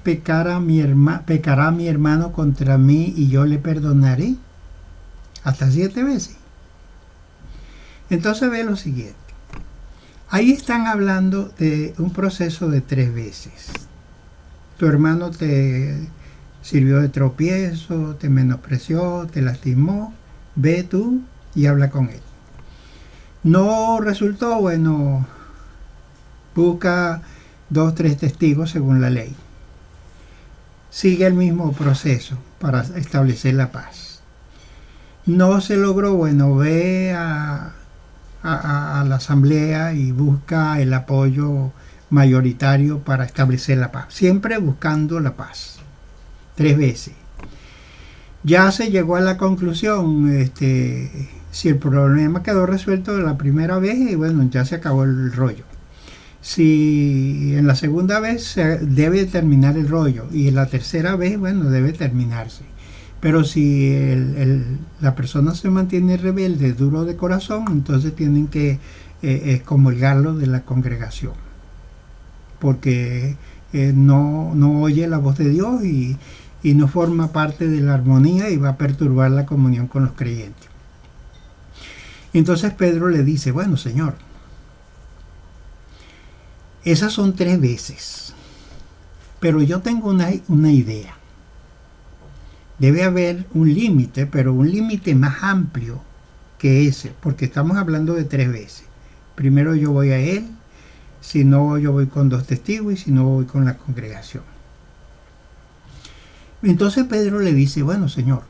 pecará mi hermano contra mí y yo le perdonaré? Hasta 7 veces. Entonces ve lo siguiente. Ahí están hablando de un proceso de 3 veces. Tu hermano te sirvió de tropiezo, te menospreció, te lastimó, ve tú y habla con él. No resultó, bueno, busca 2, 3 testigos según la ley. Sigue el mismo proceso para establecer la paz. No se logró, bueno, ve a la asamblea y busca el apoyo mayoritario para establecer la paz. Siempre buscando la paz. 3 veces. Ya se llegó a la conclusión, si el problema quedó resuelto la primera vez, y bueno, ya se acabó el rollo. Si en la segunda vez se debe terminar el rollo, y en la tercera vez, bueno, debe terminarse. Pero si la persona se mantiene rebelde, duro de corazón, entonces tienen que excomulgarlo de la congregación. Porque no oye la voz de Dios y no forma parte de la armonía y va a perturbar la comunión con los creyentes. Entonces Pedro le dice, bueno, Señor, esas son 3 veces, pero yo tengo una idea. Debe haber un límite, pero un límite más amplio que ese, porque estamos hablando de 3 veces. Primero yo voy a él, si no yo voy con 2 testigos y si no voy con la congregación. Entonces Pedro le dice, bueno, Señor,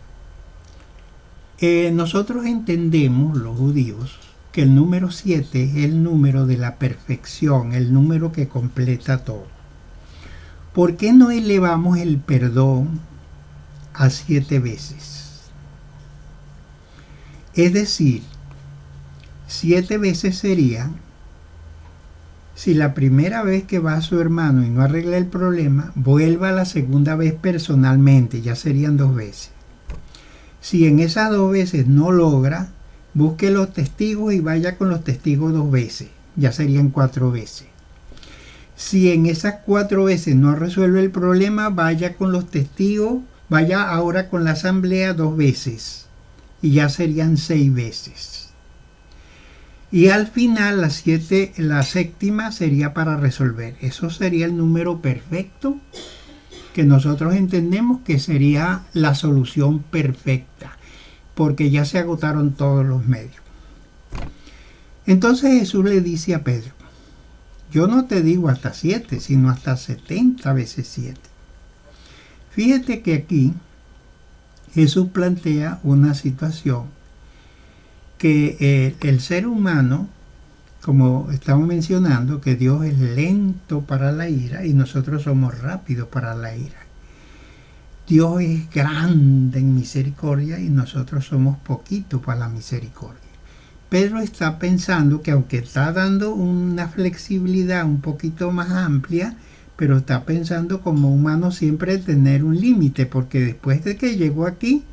nosotros entendemos, los judíos, que el número 7 es el número de la perfección, el número que completa todo. ¿Por qué no elevamos el perdón a 7 veces? Es decir, 7 veces sería, si la primera vez que va a su hermano y no arregla el problema, vuelva la segunda vez personalmente, ya serían 2 veces. Si en esas 2 veces no logra, busque los testigos y vaya con los testigos 2 veces, ya serían 4 veces. Si en esas 4 veces no resuelve el problema, vaya con los testigos, vaya ahora con la asamblea 2 veces, y ya serían 6 veces. Y al final, la 7ª sería para resolver. Eso sería el número perfecto que nosotros entendemos que sería la solución perfecta. porque ya se agotaron todos los medios. Entonces Jesús le dice a Pedro, yo no te digo hasta 7, sino hasta 70 veces 7. Fíjate que aquí Jesús plantea una situación que el ser humano, como estamos mencionando, que Dios es lento para la ira y nosotros somos rápidos para la ira. Dios es grande en misericordia y nosotros somos poquito para la misericordia. Pedro está pensando que aunque está dando una flexibilidad un poquito más amplia, pero está pensando como humano siempre tener un límite, porque después de que llegó aquí,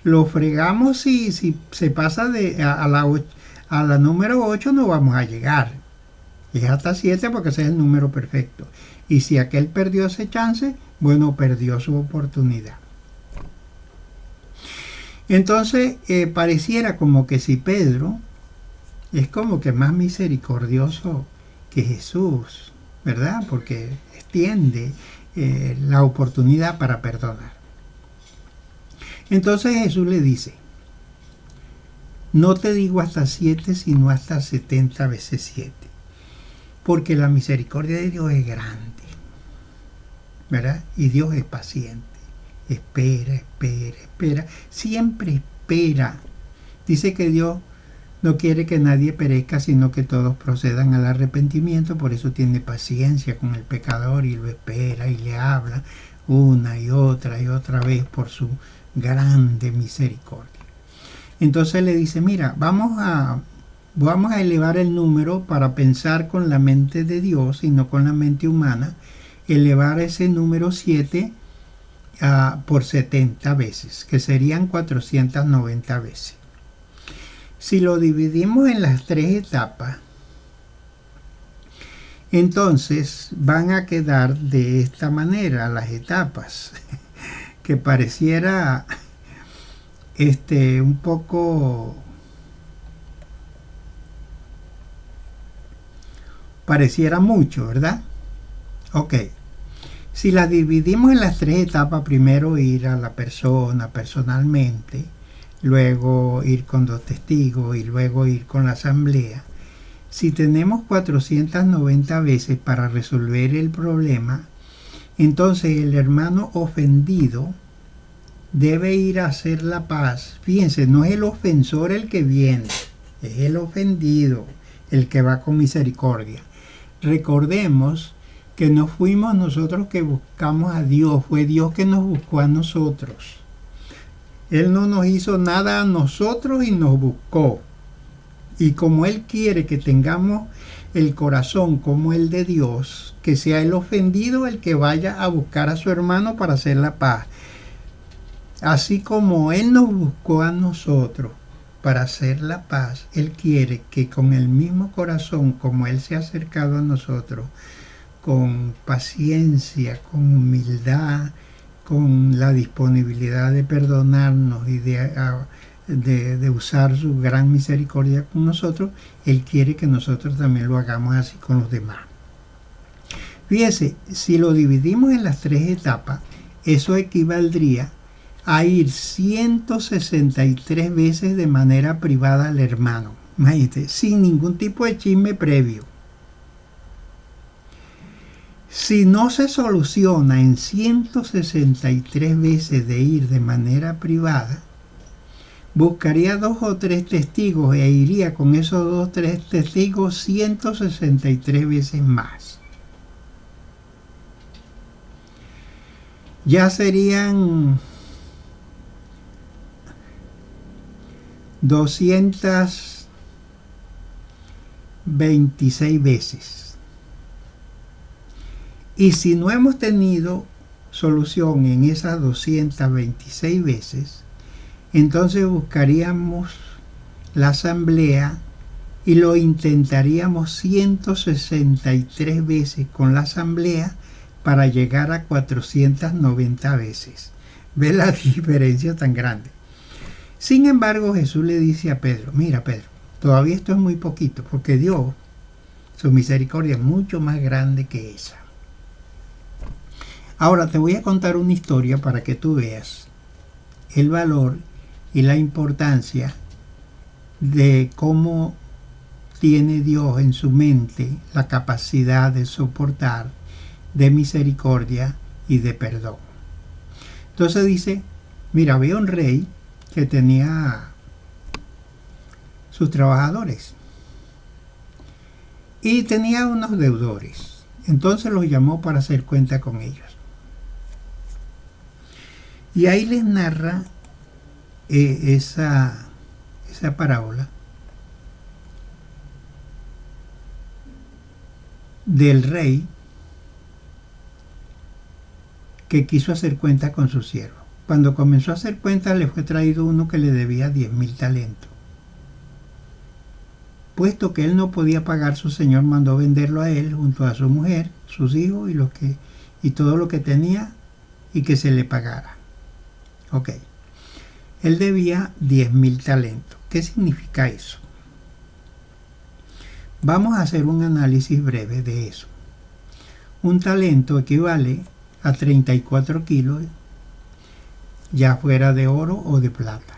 lo fregamos si se pasa a la número 8 no vamos a llegar. Es hasta 7 porque ese es el número perfecto. Y si aquel perdió ese chance, bueno, perdió su oportunidad. Entonces, pareciera como que si Pedro es como que más misericordioso que Jesús, ¿verdad? Porque extiende la oportunidad para perdonar. Entonces Jesús le dice, no te digo hasta 7, sino hasta 70 veces 7. Porque la misericordia de Dios es grande, ¿verdad? Y Dios es paciente. Espera. Siempre espera. Dice que Dios no quiere que nadie perezca, sino que todos procedan al arrepentimiento. Por eso tiene paciencia con el pecador y lo espera y le habla una y otra vez por su grande misericordia. Entonces le dice, mira, vamos a elevar el número para pensar con la mente de Dios y no con la mente humana. Elevar ese número 7 por 70 veces, que serían 490 veces. Si lo dividimos en las 3 etapas, entonces van a quedar de esta manera las etapas, que pareciera un poco, pareciera mucho, ¿verdad? Ok. Si las dividimos en las 3 etapas, primero ir a la persona personalmente, luego ir con 2 testigos y luego ir con la asamblea. Si tenemos 490 veces para resolver el problema, entonces el hermano ofendido debe ir a hacer la paz. Fíjense, no es el ofensor el que viene, es el ofendido el que va con misericordia. Recordemos que no fuimos nosotros que buscamos a Dios, fue Dios que nos buscó a nosotros. Él no nos hizo nada a nosotros y nos buscó. Y como Él quiere que tengamos el corazón como el de Dios, que sea el ofendido el que vaya a buscar a su hermano para hacer la paz. Así como Él nos buscó a nosotros para hacer la paz, Él quiere que con el mismo corazón como Él se ha acercado a nosotros, con paciencia, con humildad, con la disponibilidad de perdonarnos y de usar su gran misericordia con nosotros, Él quiere que nosotros también lo hagamos así con los demás. Fíjese, si lo dividimos en las 3 etapas, eso equivaldría a ir 163 veces de manera privada al hermano. Imagínate, sin ningún tipo de chisme previo. Si no se soluciona en 163 veces de ir de manera privada, buscaría 2 o 3 testigos e iría con esos 2 o 3 testigos 163 veces más. Ya serían 226 veces. Y si no hemos tenido solución en esas 226 veces, entonces buscaríamos la asamblea y lo intentaríamos 163 veces con la asamblea para llegar a 490 veces. ¿Ve la diferencia tan grande? Sin embargo, Jesús le dice a Pedro, mira Pedro, todavía esto es muy poquito, porque Dios, su misericordia es mucho más grande que esa. Ahora te voy a contar una historia para que tú veas el valor y la importancia de cómo tiene Dios en su mente la capacidad de soportar, de misericordia y de perdón. Entonces dice, mira, había un rey que tenía sus trabajadores y tenía unos deudores. Entonces los llamó para hacer cuenta con ellos. Y ahí les narra esa parábola del rey que quiso hacer cuenta con su siervo. Cuando comenzó a hacer cuenta, le fue traído uno que le debía 10.000 talentos. Puesto que él no podía pagar, su señor mandó venderlo a él junto a su mujer, sus hijos y todo lo que tenía, y que se le pagara. Ok. Él debía 10.000 talentos. ¿Qué significa eso? Vamos a hacer un análisis breve de eso. Un talento equivale a 34 kilos, ya fuera de oro o de plata.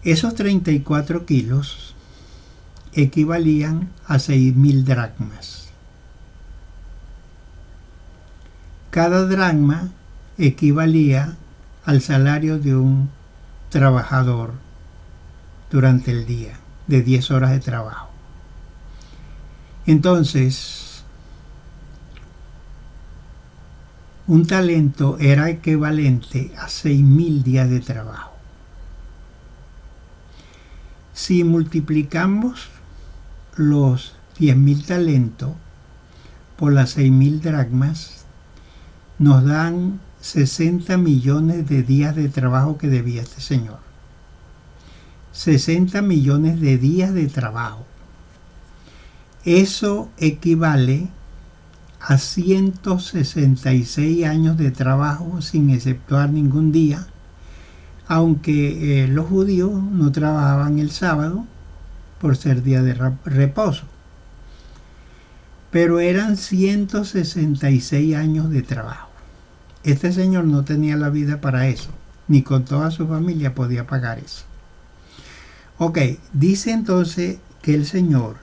Esos 34 kilos equivalían a 6.000 dracmas. Cada dracma equivalía al salario de un trabajador durante el día, de 10 horas de trabajo. Entonces, un talento era equivalente a 6.000 días de trabajo. Si multiplicamos los 10.000 talentos por las 6.000 dracmas, nos dan 60 millones de días de trabajo que debía este señor. 60 millones de días de trabajo. Eso equivale a 166 años de trabajo sin exceptuar ningún día, aunque los judíos no trabajaban el sábado por ser día de reposo. Pero eran 166 años de trabajo. Este señor no tenía la vida para eso, ni con toda su familia podía pagar eso. Ok, dice entonces que el señor,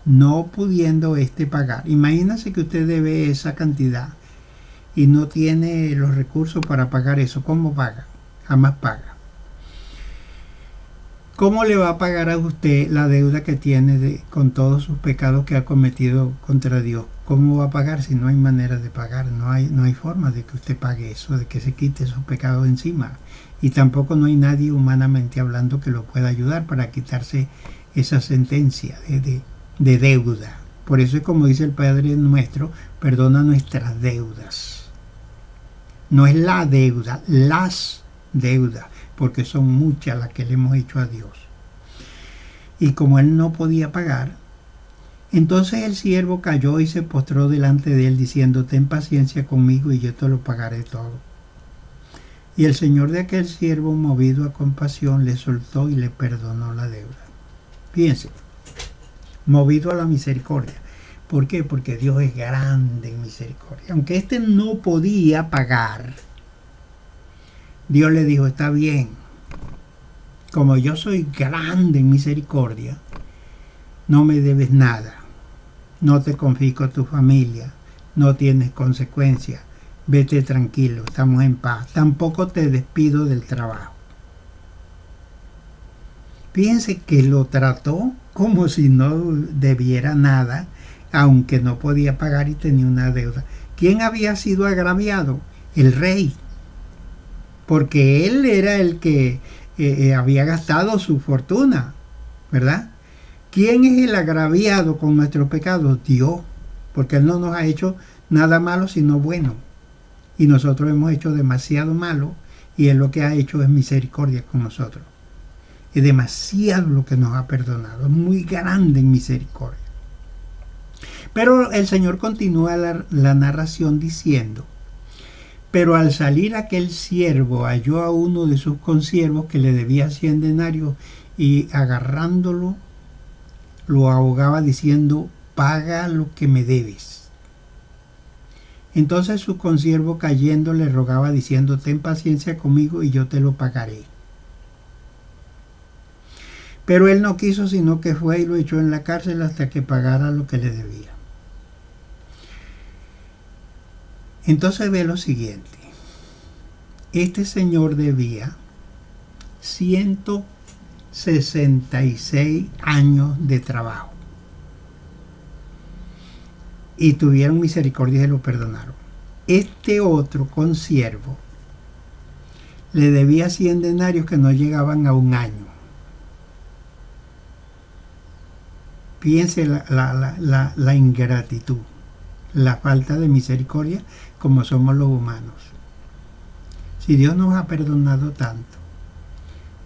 no pudiendo pagar, imagínese que usted debe esa cantidad y no tiene los recursos para pagar eso, ¿cómo paga? Jamás paga. ¿Cómo le va a pagar a usted la deuda que tiene con todos sus pecados que ha cometido contra Dios? ¿Cómo va a pagar si no hay manera de pagar? No hay forma de que usted pague eso, de que se quite esos pecados encima. Y tampoco no hay nadie humanamente hablando que lo pueda ayudar para quitarse esa sentencia de deuda. Por eso es como dice el Padre nuestro, perdona nuestras deudas. No es la deuda, las deudas, porque son muchas las que le hemos hecho a Dios. Y como él no podía pagar, entonces el siervo cayó y se postró delante de él diciendo, ten paciencia conmigo y yo te lo pagaré todo. Y el señor de aquel siervo, movido a compasión, le soltó y le perdonó la deuda. Fíjense, movido a la misericordia. ¿Por qué? Porque Dios es grande en misericordia. Aunque no podía pagar, Dios le dijo, está bien, como yo soy grande en misericordia, no me debes nada, no te confisco tu familia, no tienes consecuencias, vete tranquilo, estamos en paz, tampoco te despido del trabajo. Fíjense que lo trató como si no debiera nada, aunque no podía pagar y tenía una deuda. ¿Quién había sido agraviado? El rey, porque él era el que había gastado su fortuna, ¿verdad? ¿Quién es el agraviado con nuestros pecados? Dios, porque él no nos ha hecho nada malo sino bueno. Y nosotros hemos hecho demasiado malo y él lo que ha hecho es misericordia con nosotros. Es demasiado lo que nos ha perdonado, es muy grande en misericordia. Pero el Señor continúa la narración diciendo, pero al salir aquel siervo halló a uno de sus consiervos que le debía 100 denarios y agarrándolo lo ahogaba diciendo, paga lo que me debes. Entonces su consiervo cayendo le rogaba diciendo: ten paciencia conmigo y yo te lo pagaré. Pero él no quiso, sino que fue y lo echó en la cárcel hasta que pagara lo que le debía. Entonces ve lo siguiente. Este señor debía 166 años de trabajo. Y tuvieron misericordia y lo perdonaron. Este otro consiervo le debía 100 denarios que no llegaban a un año. Piense la ingratitud, la falta de misericordia como somos los humanos. Si Dios nos ha perdonado tanto,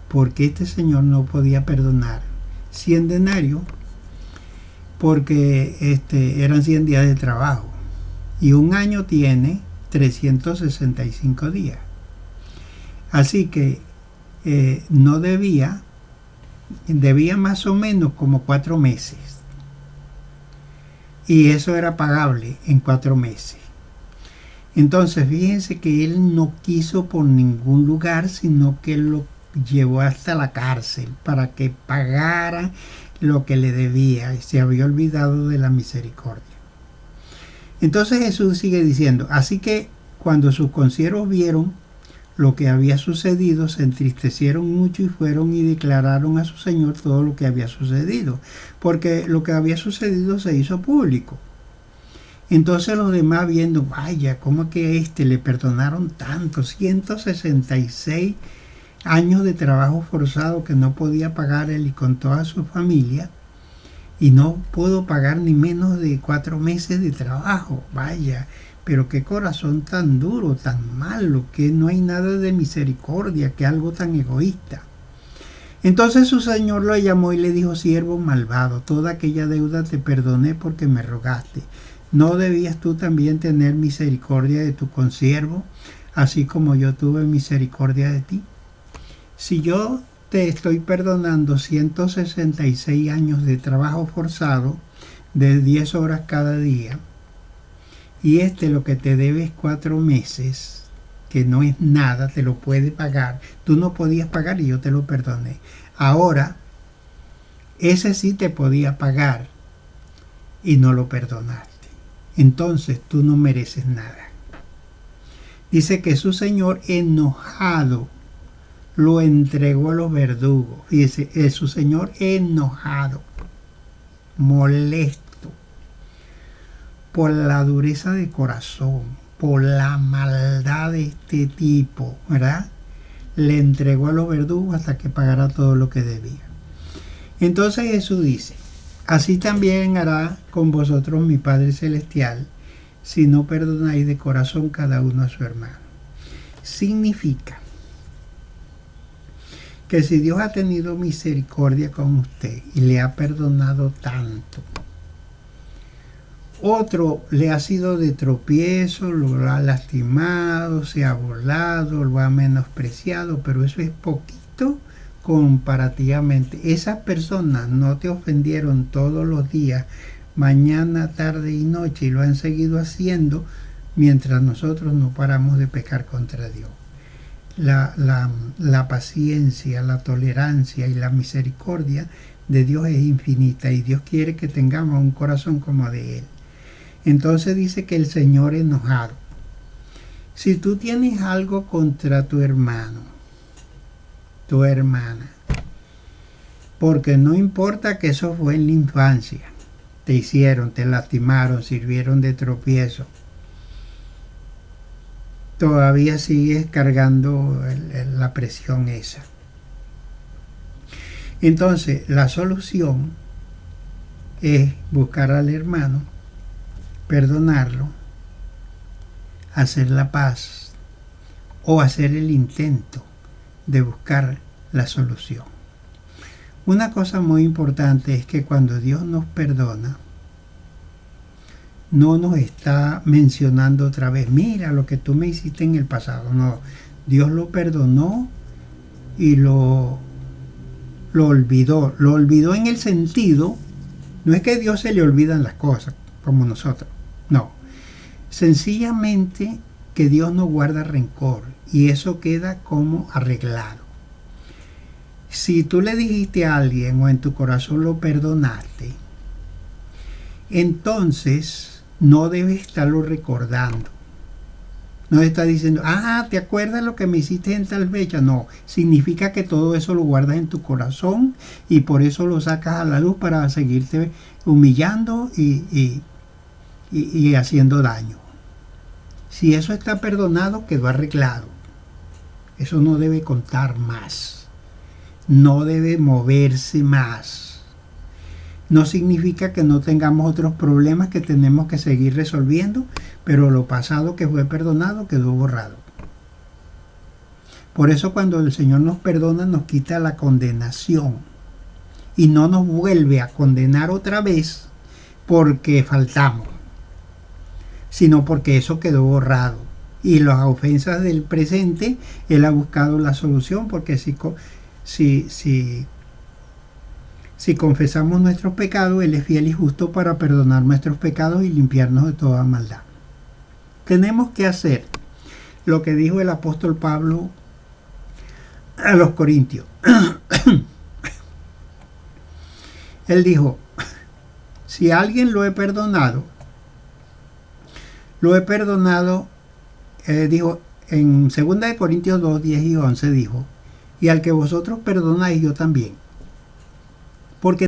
¿por qué este señor no podía perdonar 100 denarios? Porque eran 100 días de trabajo y un año tiene 365 días. Así que no debía más o menos como 4 meses. Y eso era pagable en 4 meses. Entonces fíjense que él no quiso por ningún lugar, sino que lo llevó hasta la cárcel para que pagara lo que le debía, y se había olvidado de la misericordia. Entonces Jesús sigue diciendo: así que cuando sus consiervos vieron lo que había sucedido, se entristecieron mucho y fueron y declararon a su señor todo lo que había sucedido, porque lo que había sucedido se hizo público. Entonces los demás, viendo, vaya, ¿cómo que le perdonaron tanto? 166 años de trabajo forzado que no podía pagar él y con toda su familia, y no pudo pagar ni menos de 4 meses de trabajo. Vaya, pero qué corazón tan duro, tan malo, que no hay nada de misericordia, que algo tan egoísta. Entonces su señor lo llamó y le dijo: siervo malvado, toda aquella deuda te perdoné porque me rogaste. ¿No debías tú también tener misericordia de tu consiervo, así como yo tuve misericordia de ti? Si yo te estoy perdonando 166 años de trabajo forzado de 10 horas cada día, y lo que te debe es 4 meses, que no es nada, te lo puede pagar. Tú no podías pagar y yo te lo perdoné. Ahora, ese sí te podía pagar y no lo perdonaste. Entonces tú no mereces nada. Dice que su señor, enojado, lo entregó a los verdugos. Fíjese, su señor enojado, molesto por la dureza de corazón, por la maldad de este tipo, ¿verdad? Le entregó a los verdugos hasta que pagara todo lo que debía. Entonces Jesús dice: así también hará con vosotros mi Padre Celestial, si no perdonáis de corazón cada uno a su hermano. Significa que si Dios ha tenido misericordia con usted y le ha perdonado tanto, otro le ha sido de tropiezo, lo ha lastimado, se ha burlado, lo ha menospreciado, pero eso es poquito comparativamente. Esas personas no te ofendieron todos los días, mañana, tarde y noche, y lo han seguido haciendo mientras nosotros no paramos de pecar contra Dios. La paciencia, la tolerancia y la misericordia de Dios es infinita, y Dios quiere que tengamos un corazón como de Él. Entonces dice que el Señor enojado. Si tú tienes algo contra tu hermano, tu hermana, porque no importa que eso fue en la infancia, te hicieron, te lastimaron, sirvieron de tropiezo, todavía sigues cargando la presión esa. Entonces la solución es buscar al hermano, perdonarlo, hacer la paz o hacer el intento de buscar la solución. Una cosa muy importante es que cuando Dios nos perdona, no nos está mencionando otra vez: mira lo que tú me hiciste en el pasado. No, Dios lo perdonó y lo olvidó. Lo olvidó en el sentido, no es que a Dios se le olvidan las cosas como nosotros, no. Sencillamente que Dios no guarda rencor y eso queda como arreglado. Si tú le dijiste a alguien o en tu corazón lo perdonaste, entonces no debes estarlo recordando. No está diciendo, ¿te acuerdas lo que me hiciste en tal fecha? No, significa que todo eso lo guardas en tu corazón y por eso lo sacas a la luz para seguirte humillando y haciendo daño. Si eso está perdonado, quedó arreglado. Eso no debe contar más. No debe moverse más. No significa que no tengamos otros problemas que tenemos que seguir resolviendo, pero lo pasado que fue perdonado quedó borrado. Por eso cuando el Señor nos perdona nos quita la condenación y no nos vuelve a condenar otra vez porque faltamos, sino porque eso quedó borrado. Y las ofensas del presente, Él ha buscado la solución, porque si confesamos nuestros pecados, Él es fiel y justo para perdonar nuestros pecados y limpiarnos de toda maldad. Tenemos que hacer lo que dijo el apóstol Pablo a los Corintios. Él dijo, si a alguien lo he perdonado, dijo en 2 Corintios 2, 10 y 11, dijo, y al que vosotros perdonáis yo también.